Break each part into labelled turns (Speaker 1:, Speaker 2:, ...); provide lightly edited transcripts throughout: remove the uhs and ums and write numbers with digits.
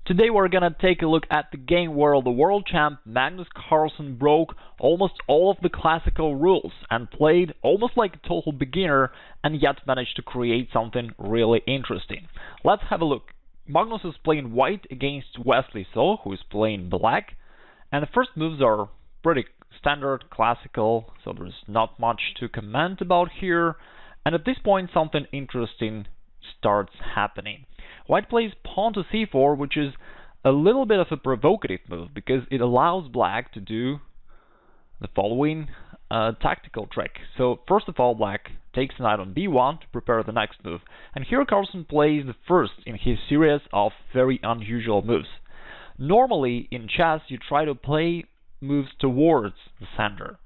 Speaker 1: Today we're gonna take a look at the game where the world champ Magnus Carlsen broke almost all of the classical rules and played almost like a total beginner and yet managed to create something really interesting. Let's have a look. Magnus is playing white against Wesley, who is playing black, and the first moves are pretty standard, classical, so there's not much to comment about here. And at this point something interesting starts happening. White plays pawn to c4, which is a little bit of a provocative move because it allows black to do the following tactical trick. So first of all, black takes knight on b1 to prepare the next move, and here Carlsen plays the first in his series of very unusual moves. Normally in chess you try to play moves towards the center,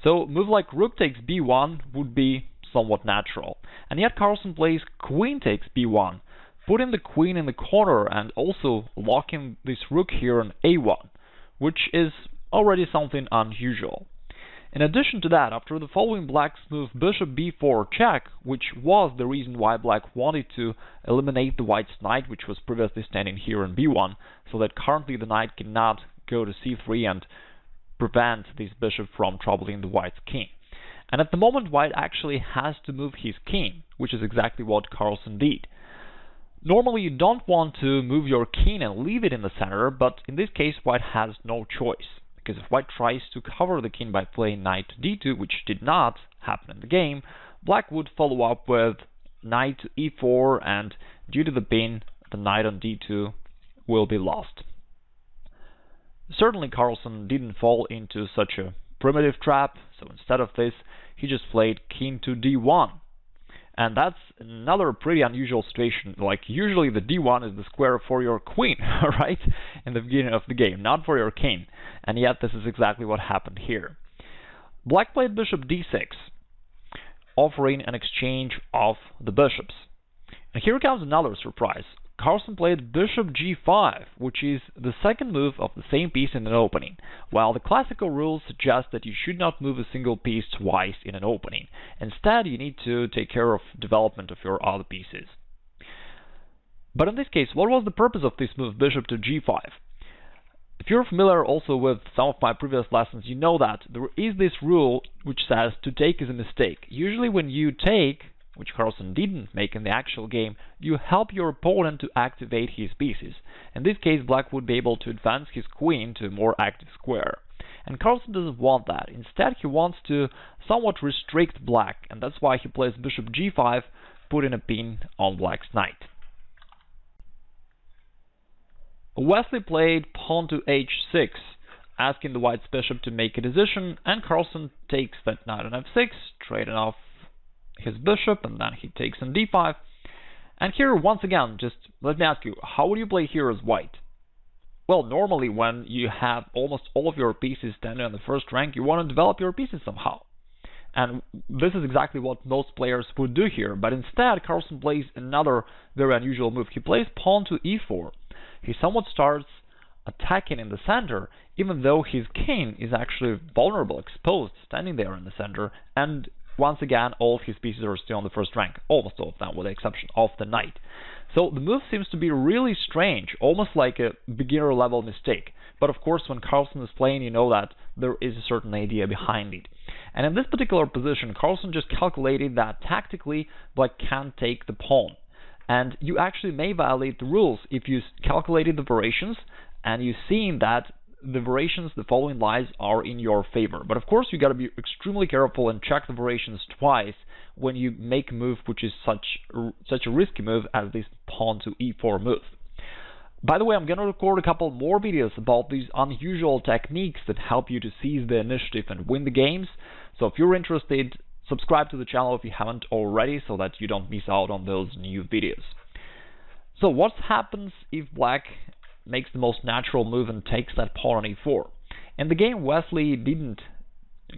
Speaker 1: so a move like rook takes b1 would be somewhat natural, and yet Carlsen plays queen takes b1, putting the queen in the corner and also locking this rook here on a1, which is already something unusual. In addition to that, after the following black's move bishop b4 check, which was the reason why black wanted to eliminate the white's knight, which was previously standing here on b1, so that currently the knight cannot go to c3 and prevent this bishop from troubling the white's king. And at the moment white actually has to move his king, which is exactly what Carlsen did. Normally you don't want to move your king and leave it in the center, but in this case white has no choice, because if white tries to cover the king by playing knight to d2, which did not happen in the game, black would follow up with knight to e4, and due to the pin, the knight on d2 will be lost. Certainly Carlsen didn't fall into such a primitive trap, so instead of this he just played king to d1. And that's another pretty unusual situation. Like, usually the d1 is the square for your queen, right? In the beginning of the game, not for your king. And yet this is exactly what happened here. Black played bishop d6, offering an exchange of the bishops. And here comes another surprise. Carlsen played bishop g5, which is the second move of the same piece in an opening, while the classical rules suggest that you should not move a single piece twice in an opening. Instead, you need to take care of development of your other pieces. But in this case, what was the purpose of this move, bishop to g5? If you're familiar also with some of my previous lessons, you know that there is this rule which says to take is a mistake. Usually when you take, which Carlsen didn't make in the actual game, you help your opponent to activate his pieces. In this case, black would be able to advance his queen to a more active square. And Carlsen doesn't want that. Instead, he wants to somewhat restrict black, and that's why he plays bishop g5, putting a pin on black's knight. Wesley played pawn to h6, asking the white's bishop to make a decision, and Carlsen takes that knight on f6, trading off his bishop, and then he takes on d5. And here, once again, just let me ask you, how would you play here as white? Well, normally when you have almost all of your pieces standing on the first rank, you want to develop your pieces somehow. And this is exactly what most players would do here, but instead Carlsen plays another very unusual move. He plays pawn to e4. He somewhat starts attacking in the center, even though his king is actually vulnerable, exposed, standing there in the center, and once again, all of his pieces are still on the first rank, almost all of them, with the exception of the knight. So the move seems to be really strange, almost like a beginner-level mistake. But of course, when Carlsen is playing, you know that there is a certain idea behind it. And in this particular position, Carlsen just calculated that tactically, black can't take the pawn. And you actually may violate the rules if you calculated the variations, and you've seen that the variations, the following lies, are in your favor. But of course you got to be extremely careful and check the variations twice when you make a move which is such a risky move as this pawn to e4 move. By the way, I'm going to record a couple more videos about these unusual techniques that help you to seize the initiative and win the games. So if you're interested, subscribe to the channel if you haven't already, so that you don't miss out on those new videos. So what happens if black makes the most natural move and takes that pawn on e4? In the game, Wesley didn't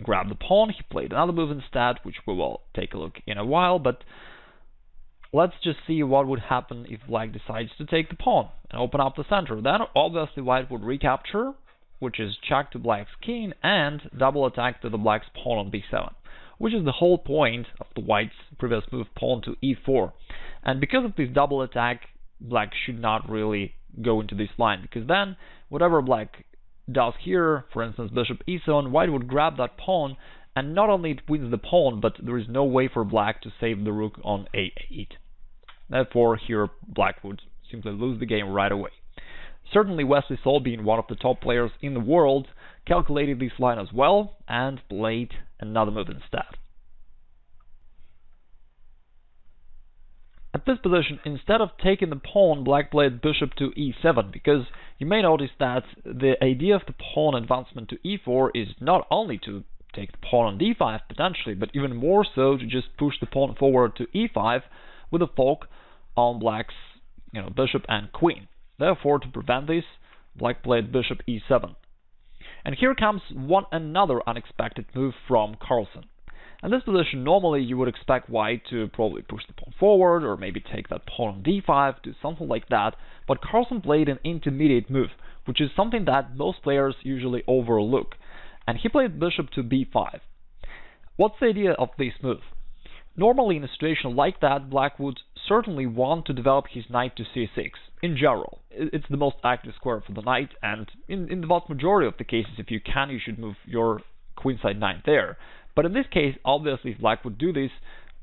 Speaker 1: grab the pawn, he played another move instead, which we will take a look in a while, but let's just see what would happen if black decides to take the pawn and open up the center. Then obviously white would recapture, which is check to black's king, and double attack to the black's pawn on b7, which is the whole point of the white's previous move, pawn to e4. And because of this double attack, black should not really go into this line, because then whatever black does here, for instance bishop e7, white would grab that pawn, and not only it wins the pawn, but there is no way for black to save the rook on a8. Therefore here black would simply lose the game right away. Certainly Wesley Sol, being one of the top players in the world, calculated this line as well and played another move instead. At this position, instead of taking the pawn, black played bishop to e7, because you may notice that the idea of the pawn advancement to e4 is not only to take the pawn on d5 potentially, but even more so to just push the pawn forward to e5 with a fork on black's bishop and queen. Therefore, to prevent this, black played bishop e7. And here comes another unexpected move from Carlsen. In this position, normally you would expect white to probably push the pawn forward, or maybe take that pawn on d5, do something like that, but Carlsen played an intermediate move, which is something that most players usually overlook, and he played bishop to b5. What's the idea of this move? Normally in a situation like that, black would certainly want to develop his knight to c6. In general, it's the most active square for the knight, and in the vast majority of the cases, if you can, you should move your queenside knight there. But in this case, obviously, if black would do this,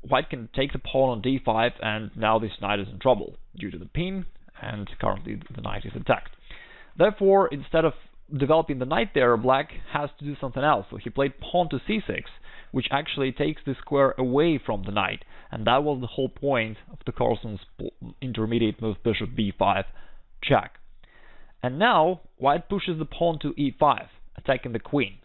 Speaker 1: white can take the pawn on d5, and now this knight is in trouble due to the pin, and currently the knight is attacked. Therefore, instead of developing the knight there, black has to do something else. So he played pawn to c6, which actually takes the square away from the knight, and that was the whole point of the Carlsen's intermediate move bishop b5 check. And now white pushes the pawn to e5, attacking the queen.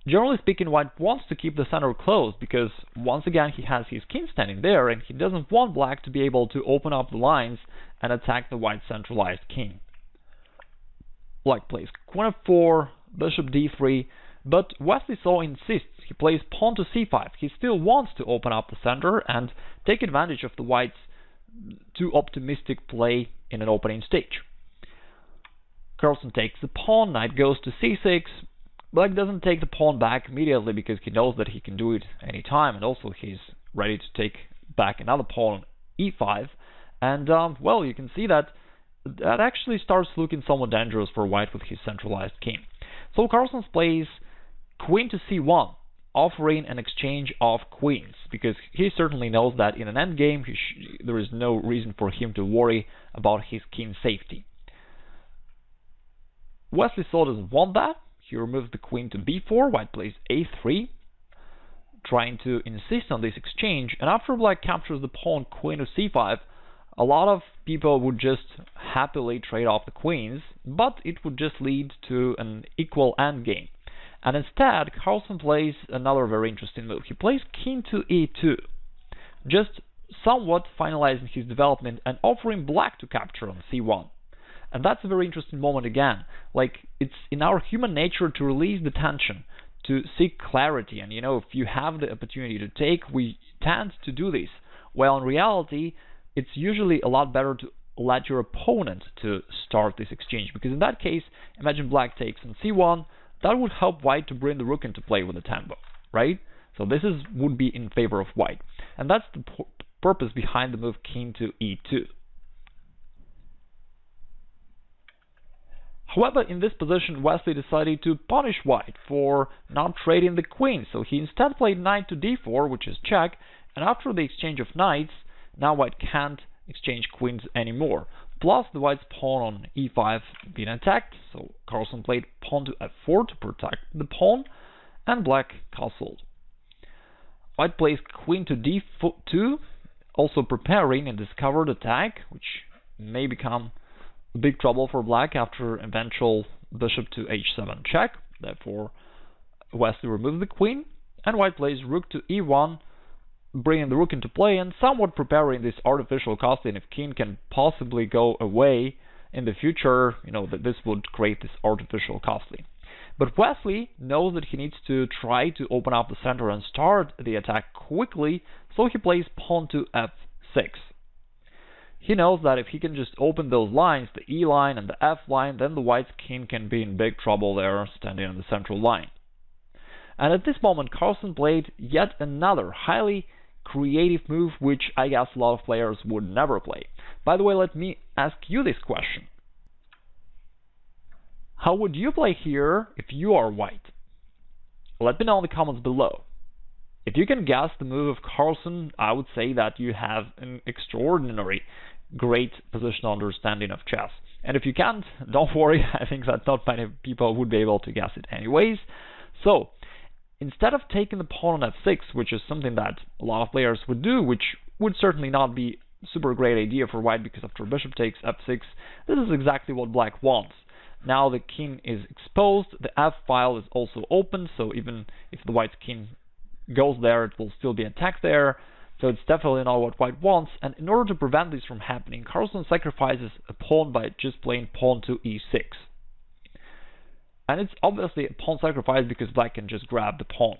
Speaker 1: Generally speaking, white wants to keep the center closed, because once again he has his king standing there, and he doesn't want black to be able to open up the lines and attack the white centralized king. Black plays queen f4, bishop d3, but Wesley Sol insists. He plays pawn to c5. He still wants to open up the center and take advantage of the white's too optimistic play in an opening stage. Carlsen takes the pawn, knight goes to c6. Black doesn't take the pawn back immediately because he knows that he can do it anytime, and also he's ready to take back another pawn on e5. And, well, you can see that actually starts looking somewhat dangerous for white with his centralized king. So Carlsen plays queen to c1, offering an exchange of queens, because he certainly knows that in an endgame there is no reason for him to worry about his king's safety. Wesley Sol doesn't want that. He removes the queen to b4, white plays a3, trying to insist on this exchange, and after black captures the pawn queen to c5, a lot of people would just happily trade off the queens, but it would just lead to an equal endgame. And instead, Carlsen plays another very interesting move. He plays king to e2, just somewhat finalizing his development and offering black to capture on c1. And that's a very interesting moment again. Like, it's in our human nature to release the tension, to seek clarity, and if you have the opportunity to take, we tend to do this. While in reality, it's usually a lot better to let your opponent to start this exchange, because in that case, imagine black takes on c1, that would help white to bring the rook into play with a tempo, right? So this would be in favor of white, and that's the purpose behind the move king to e2. However, in this position, Wesley decided to punish white for not trading the queen, so he instead played knight to d4, which is check, and after the exchange of knights, now white can't exchange queens anymore. Plus, the white's pawn on e5 being attacked, so Carlsen played pawn to f4 to protect the pawn, and black castled. White plays queen to d2, also preparing a discovered attack, which may become big trouble for black after eventual bishop to h7 check. Therefore, Wesley removes the queen, and white plays rook to e1, bringing the rook into play and somewhat preparing this artificial castling. If king can possibly go away in the future, that this would create this artificial castling. But Wesley knows that he needs to try to open up the center and start the attack quickly, so he plays pawn to f6. He knows that if he can just open those lines, the E line and the F line, then the white's king can be in big trouble there, standing on the central line. And at this moment, Carlsen played yet another highly creative move, which I guess a lot of players would never play. By the way, let me ask you this question. How would you play here if you are white? Let me know in the comments below. If you can guess the move of Carlsen, I would say that you have an extraordinary great positional understanding of chess. And if you can't, don't worry, I think that not many people would be able to guess it anyways. So, instead of taking the pawn on f6, which is something that a lot of players would do, which would certainly not be a super great idea for white, because after bishop takes f6, this is exactly what black wants. Now the king is exposed, the f file is also open, so even if the white's king goes there, it will still be attacked there. So it's definitely not what white wants, and in order to prevent this from happening, Carlsen sacrifices a pawn by just playing pawn to e6. And it's obviously a pawn sacrifice because black can just grab the pawn.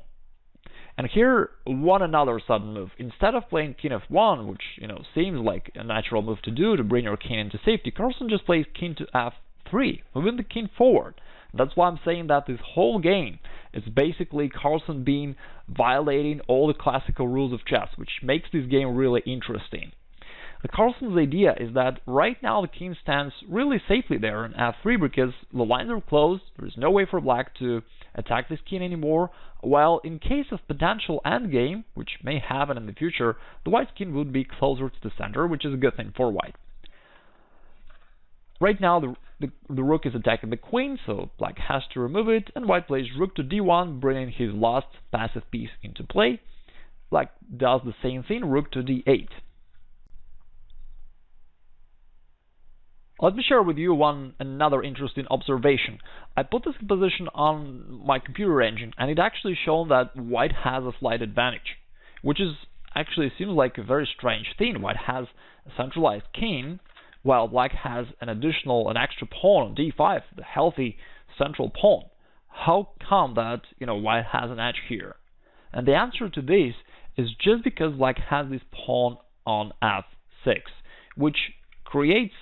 Speaker 1: And here, another sudden move. Instead of playing king f1, which seems like a natural move to do to bring your king into safety, Carlsen just plays king to f3, moving the king forward. That's why I'm saying that this whole game is basically Carlsen violating all the classical rules of chess, which makes this game really interesting. The Carlsen's idea is that right now the king stands really safely there in f3 because the lines are closed, there's no way for black to attack this king anymore, while in case of potential endgame, which may happen in the future, the white's king would be closer to the center, which is a good thing for white. Right now the rook is attacking the queen, so black has to remove it, and white plays rook to d1, bringing his last passive piece into play. Black does the same thing, rook to d8. Let me share with you another interesting observation. I put this position on my computer engine, and it actually shown that white has a slight advantage, which actually seems like a very strange thing. White has a centralized king, while black has an extra pawn on d5, the healthy central pawn. How come that white has an edge here? And the answer to this is just because black has this pawn on f6, which creates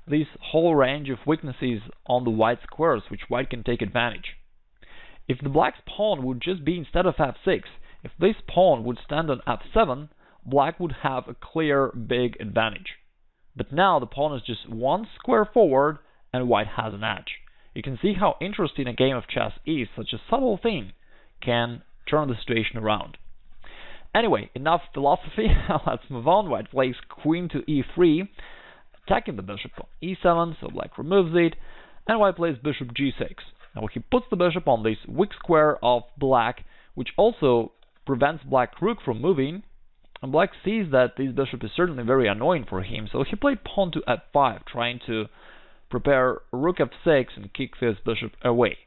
Speaker 1: this whole range of weaknesses on the white squares, which white can take advantage. If the black's pawn would just be, instead of f6, if this pawn would stand on f7, black would have a clear big advantage. But now the pawn is just one square forward and white has an edge. You can see how interesting a game of chess is. Such a subtle thing can turn the situation around. Anyway, enough philosophy, let's move on. White plays queen to e3, attacking the bishop on e7, so black removes it, and white plays bishop g6. Now he puts the bishop on this weak square of black, which also prevents black rook from moving, and black sees that this bishop is certainly very annoying for him, so he played pawn to f5, trying to prepare rook f6 and kick this bishop away.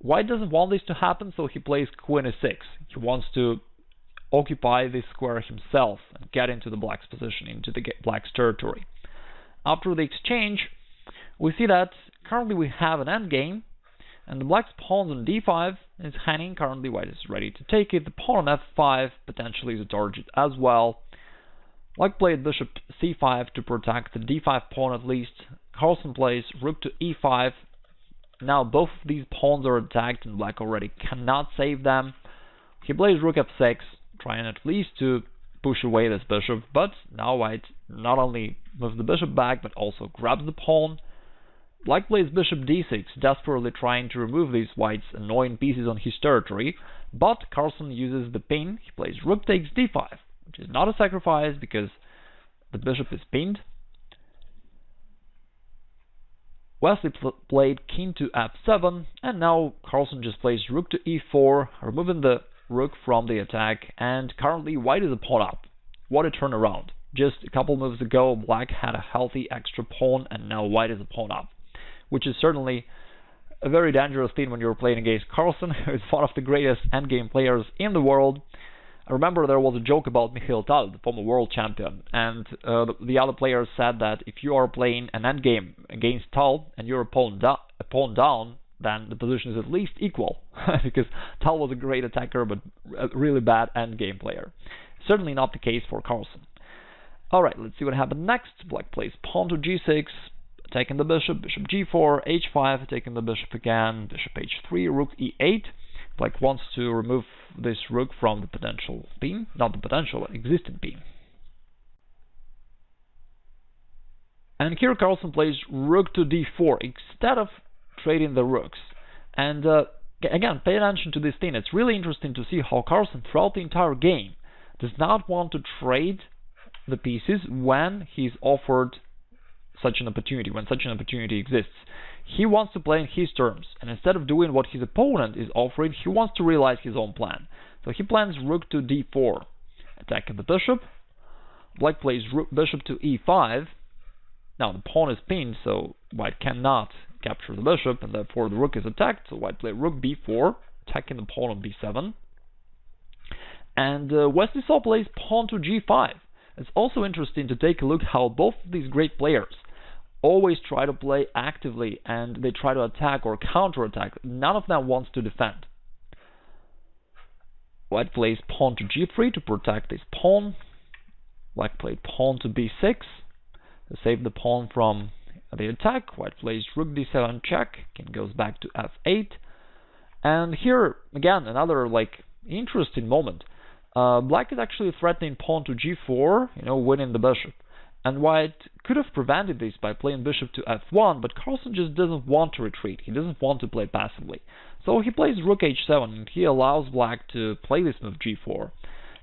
Speaker 1: White doesn't want this to happen, so he plays queen e6. He wants to occupy this square himself and get into the black's position, into the black's territory. After the exchange, we see that currently we have an endgame, and the black's pawn on d5 is hanging. Currently white is ready to take it. The pawn on f5 potentially is a target as well. Black played bishop c5 to protect the d5 pawn at least. Carlsen plays rook to e5. Now both of these pawns are attacked and black already cannot save them. He plays rook f6, trying at least to push away this bishop, but now white not only moves the bishop back but also grabs the pawn. Black plays bishop d6, desperately trying to remove these white's annoying pieces on his territory, but Carlsen uses the pin. He plays rook takes d5, which is not a sacrifice because the bishop is pinned. Wesley played king to f7, and now Carlsen just plays rook to e4, removing the rook from the attack, and currently white is a pawn up. What a turnaround. Just a couple moves ago, black had a healthy extra pawn, and now white is a pawn up, which is certainly a very dangerous thing when you're playing against Carlsen, who is one of the greatest endgame players in the world. I remember there was a joke about Mikhail Tal, the former world champion, and the other players said that if you are playing an endgame against Tal and you're a pawn down, then the position is at least equal, because Tal was a great attacker but a really bad endgame player. Certainly not the case for Carlsen. Alright, let's see what happened next. Black plays pawn to g6, attacking the bishop, bishop g4, h5, attacking the bishop again, bishop h3, rook e8. Black wants to remove this rook from the potential beam, not the potential, existing beam. And here Carlsen plays rook to d4. Instead of trading the rooks. And again, pay attention to this thing. It's really interesting to see how Carlsen, throughout the entire game, does not want to trade the pieces when he's offered such an opportunity, when such an opportunity exists. He wants to play in his terms, and instead of doing what his opponent is offering, he wants to realize his own plan. So he plans rook to d4, attacking the bishop. Black plays bishop to e5. Now the pawn is pinned, so white cannot capture the bishop, and therefore the rook is attacked. So white plays rook b4, attacking the pawn on b7. And Wesley plays pawn to g5. It's also interesting to take a look how both of these great players always try to play actively, and they try to attack or counterattack. None of them wants to defend. White plays pawn to g3 to protect this pawn. Black played pawn to b6 to save the pawn from the attack. White plays rook d7 check. King goes back to f8. And here, again, another interesting moment. Black is actually threatening pawn to g4, winning the bishop. And white could have prevented this by playing bishop to f1, but Carlsen just doesn't want to retreat. He doesn't want to play passively. So he plays rook h7, and he allows black to play this move g4.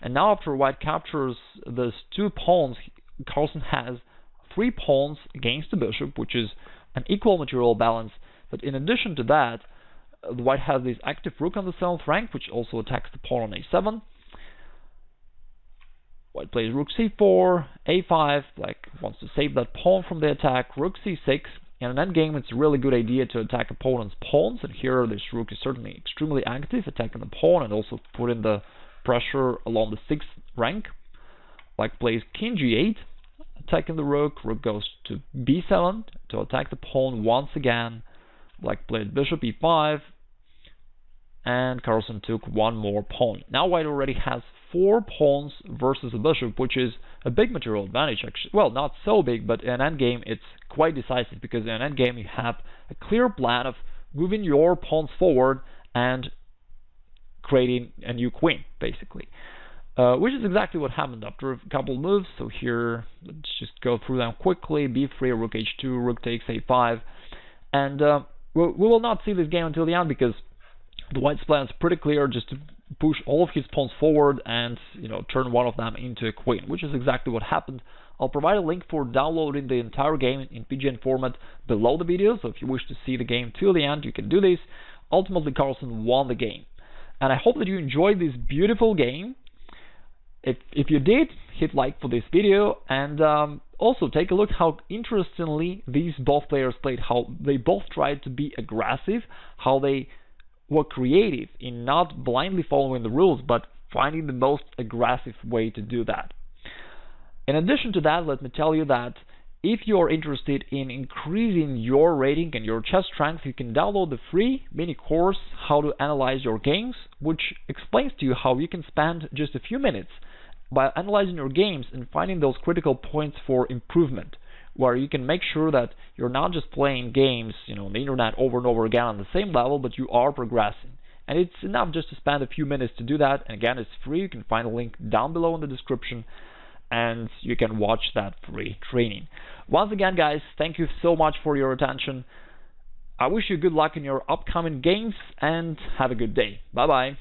Speaker 1: And now after white captures those two pawns, Carlsen has 3 pawns against the bishop, which is an equal material balance. But in addition to that, the white has this active rook on the 7th rank, which also attacks the pawn on a7. White plays rook c4, a5, black wants to save that pawn from the attack, rook c6. In an endgame, it's a really good idea to attack opponent's pawns, and here this rook is certainly extremely active, attacking the pawn and also putting the pressure along the 6th rank. Black plays king g8, attacking the rook, rook goes to b7 to attack the pawn once again. Black played bishop e5, and Carlsen took one more pawn. Now white already has 4 pawns versus a bishop, which is a big material advantage, actually. Well, not so big, but in an endgame it's quite decisive, because in an endgame you have a clear plan of moving your pawns forward and creating a new queen, basically. Which is exactly what happened after a couple moves. So here, let's just go through them quickly. b3, rook h2, rook takes a5. And we will not see this game until the end, because the white's plan is pretty clear, just to push all of his pawns forward and turn one of them into a queen, which is exactly what happened. I'll provide a link for downloading the entire game in PGN format below the video, so if you wish to see the game till the end, you can do this. Ultimately, Carlsen won the game. And I hope that you enjoyed this beautiful game. If you did, hit like for this video, and also take a look how interestingly these both players played, how they both tried to be aggressive, how they were creative in not blindly following the rules, but finding the most aggressive way to do that. In addition to that, let me tell you that if you're interested in increasing your rating and your chess strength, you can download the free mini course, How to Analyze Your Games, which explains to you how you can spend just a few minutes by analyzing your games and finding those critical points for improvement, where you can make sure that you're not just playing games, on the internet over and over again on the same level, but you are progressing. And it's enough just to spend a few minutes to do that. And again, it's free. You can find a link down below in the description, and you can watch that free training. Once again, guys, thank you so much for your attention. I wish you good luck in your upcoming games, and have a good day. Bye-bye.